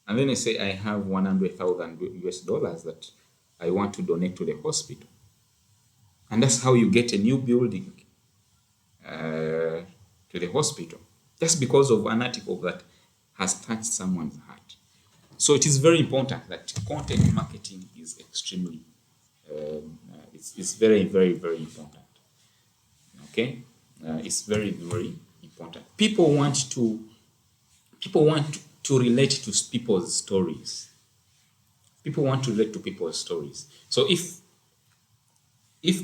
and then they say, I have 100,000 US dollars that I want to donate to the hospital. And that's how you get a new building to the hospital, just because of an article that has touched someone's heart. So it is very important that content marketing is extremely, it's very, very, very important. Okay, it's very, very important. People want to relate to people's stories. People want to relate to people's stories. So if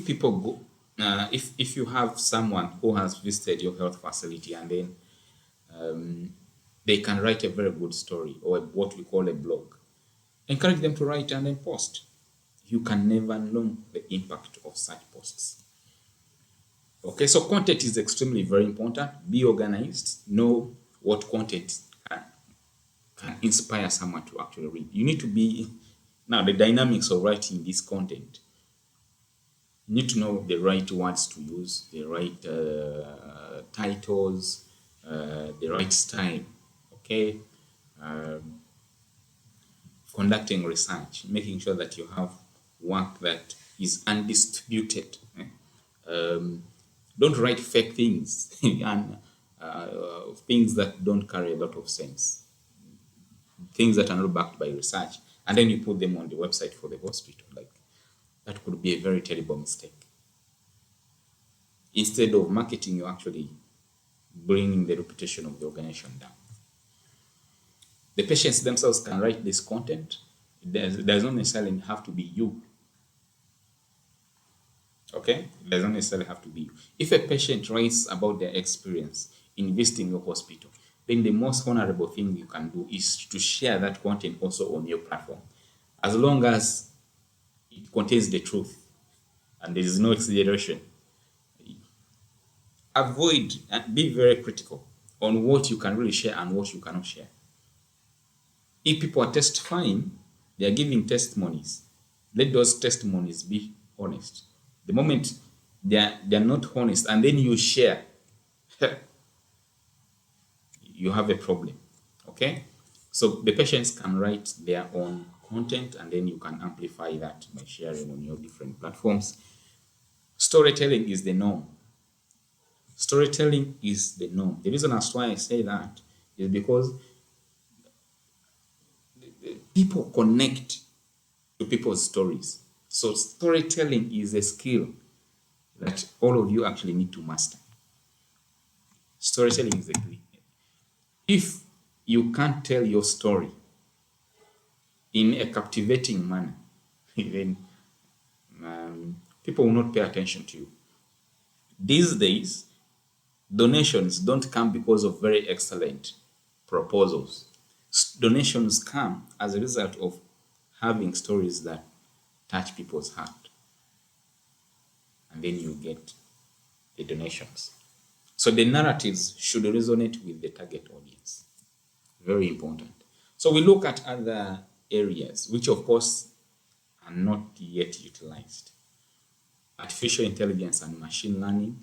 people go, if you have someone who has visited your health facility, and then they can write a very good story, or what we call a blog, encourage them to write and then post. You can never know the impact of such posts. Okay, so content is extremely very important. Be organized. Know what content can inspire someone to actually read. You need to be, now the dynamics of writing this content. You need to know the right words to use, the right titles, the right style. Okay, conducting research, making sure that you have work that is undistributed. Don't write fake things and things that don't carry a lot of sense, things that are not backed by research, and then you put them on the website for the hospital. Like, that could be a very terrible mistake. Instead of marketing, you actually bring the reputation of the organization down. The patients themselves can write this content. There's not necessarily have to be you. Okay? It doesn't necessarily have to be you. If a patient writes about their experience in visiting your hospital, then the most honorable thing you can do is to share that content also on your platform. As long as it contains the truth and there is no exaggeration. Avoid and be very critical on what you can really share and what you cannot share. If people are testifying, they are giving testimonies. Let those testimonies be honest. The moment they are not honest, and then you share, you have a problem. Okay? So the patients can write their own content, and then you can amplify that by sharing on your different platforms. Storytelling is the norm. Storytelling is the norm. The reason as why I say that is because people connect to people's stories. So storytelling is a skill that all of you actually need to master. Storytelling is a skill. If you can't tell your story in a captivating manner, then people will not pay attention to you. These days, donations don't come because of very excellent proposals. Donations come as a result of having stories that touch people's heart, and then you get the donations. So the narratives should resonate with the target audience. Very important. So we look at other areas, which of course are not yet utilized. Artificial intelligence and machine learning.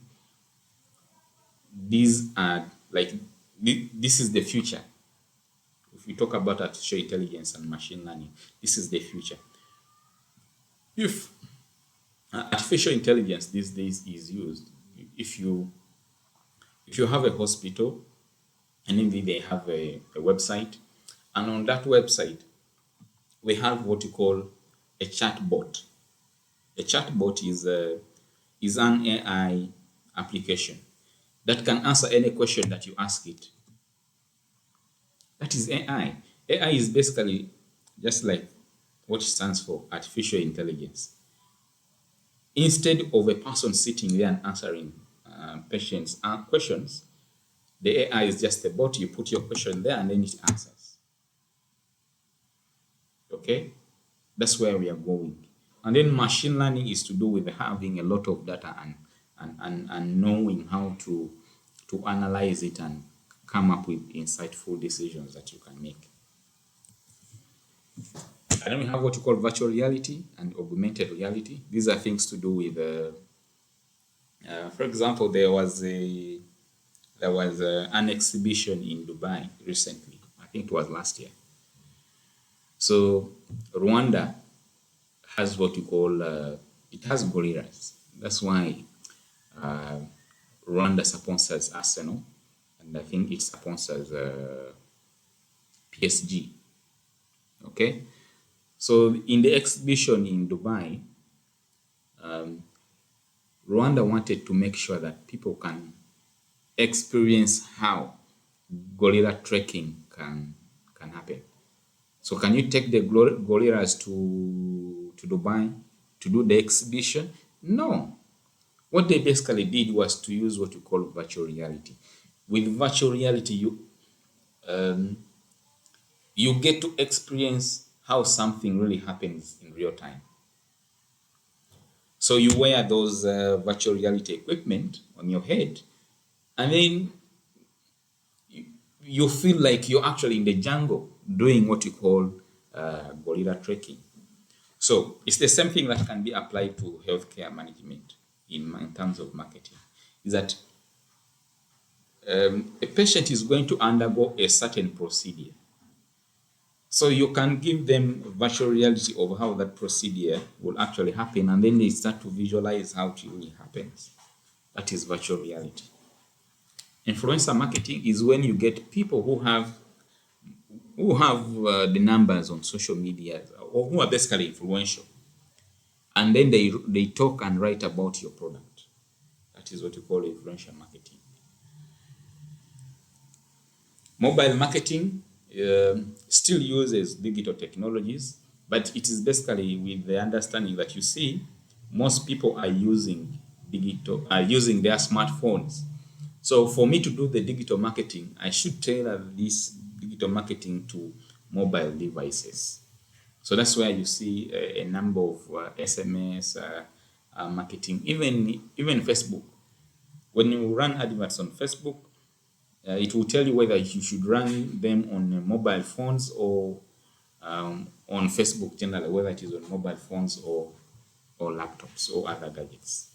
These are like, this is the future. If we talk about artificial intelligence and machine learning, this is the future. If artificial intelligence these days is used, if you have a hospital and maybe they have a website, and on that website we have what you call a chatbot. A chatbot is an AI application that can answer any question that you ask it. That is AI. AI is basically just like what stands for artificial intelligence. Instead of a person sitting there and answering patients' questions, the AI is just a bot. You put your question there and then it answers. Okay? That's where we are going. And then machine learning is to do with having a lot of data and knowing how to analyze it and come up with insightful decisions that you can make. And then we have what you call virtual reality and augmented reality. These are things to do with, for example, there was an exhibition in Dubai recently. I think it was last year. So Rwanda has what you call, it has gorillas. That's why Rwanda sponsors Arsenal, and I think it sponsors PSG. Okay, so in the exhibition in Dubai, Rwanda wanted to make sure that people can experience how gorilla trekking can happen. So can you take the gorillas to Dubai to do the exhibition? No. What they basically did was to use what you call virtual reality. With virtual reality, you get to experience how something really happens in real time. So you wear those virtual reality equipment on your head, and then you feel like you're actually in the jungle doing what you call gorilla trekking. So it's the same thing that can be applied to healthcare management in terms of marketing. Is that a patient is going to undergo a certain procedure. So you can give them virtual reality of how that procedure will actually happen, and then they start to visualize how it really happens. That is virtual reality. Influencer marketing is when you get people who have the numbers on social media, or who are basically influential, and then they talk and write about your product. That is what you call influential marketing. Mobile marketing still uses digital technologies, but it is basically with the understanding that you see most people are using their smartphones. So for me to do the digital marketing, I should tailor this digital marketing to mobile devices. So that's where you see a number of SMS marketing, even Facebook. When you run adverts on Facebook, it will tell you whether you should run them on mobile phones or on Facebook generally, whether it is on mobile phones or laptops or other gadgets.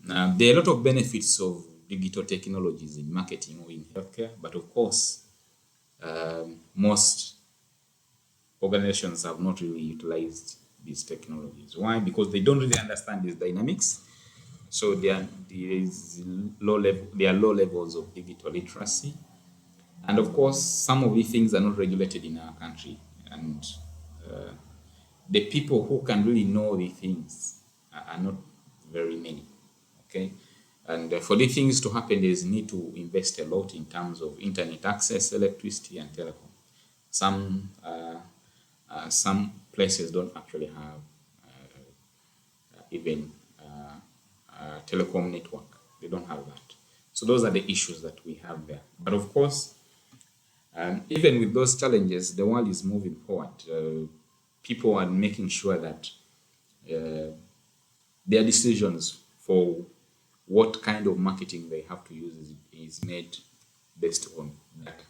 Now, there are a lot of benefits of digital technologies in marketing or in healthcare, but of course, most organizations have not really utilized these technologies. Why? Because they don't really understand these dynamics. So there is there are low levels of digital literacy, and of course, some of these things are not regulated in our country, and the people who can really know the things are not very many. Okay, and for these things to happen, there's need to invest a lot in terms of internet access, electricity, and telecom. Some places don't actually have even telecom network. They don't have that. So those are the issues that we have there. But of course, even with those challenges, the world is moving forward. People are making sure that their decisions for what kind of marketing they have to use is made based on data.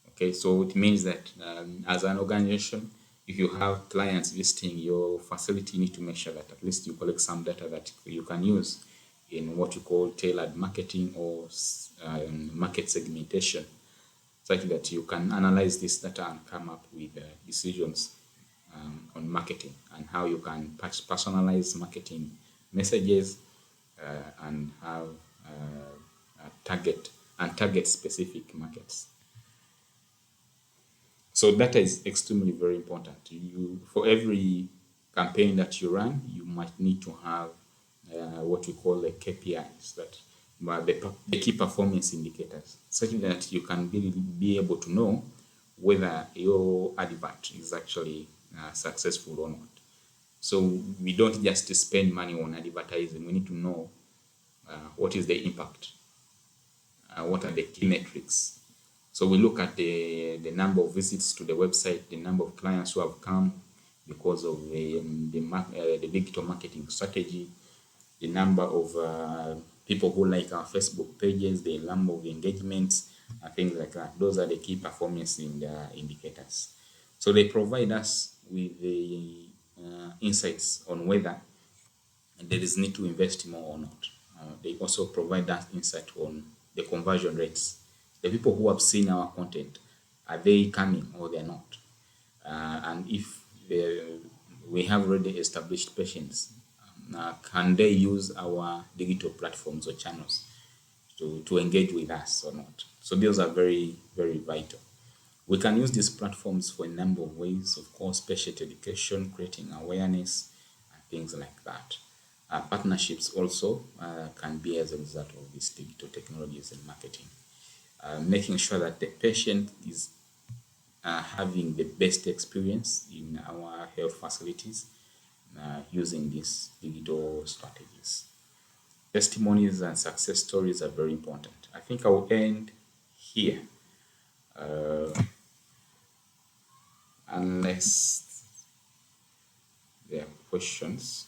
Okay, so it means that as an organization, if you have clients visiting your facility, you need to make sure that at least you collect some data that you can use in what you call tailored marketing or market segmentation, such that you can analyze this data and come up with decisions on marketing and how you can personalize marketing messages and have target specific markets. So data is extremely very important. For every campaign that you run, you might need to have what we call the KPIs, but the key performance indicators, such that you can be able to know whether your advert is actually successful or not. So we don't just spend money on advertising. We need to know what is the impact, what are the key metrics. So we look at the number of visits to the website, the number of clients who have come because of the digital marketing strategy, the number of people who like our Facebook pages, the number of engagements, and things like that. Those are the key performance indicators. So they provide us with the insights on whether there is need to invest more or not. They also provide that insight on the conversion rates. The people who have seen our content, are they coming or they're not? And if we have already established patients, can they use our digital platforms or channels to engage with us or not? So those are very, very vital. We can use these platforms for a number of ways, of course, patient education, creating awareness, and things like that. Partnerships also can be as a result of these digital technologies in marketing. Making sure that the patient is having the best experience in our health facilities using these digital strategies. Testimonies and success stories are very important. I think I will end here. Unless there are questions.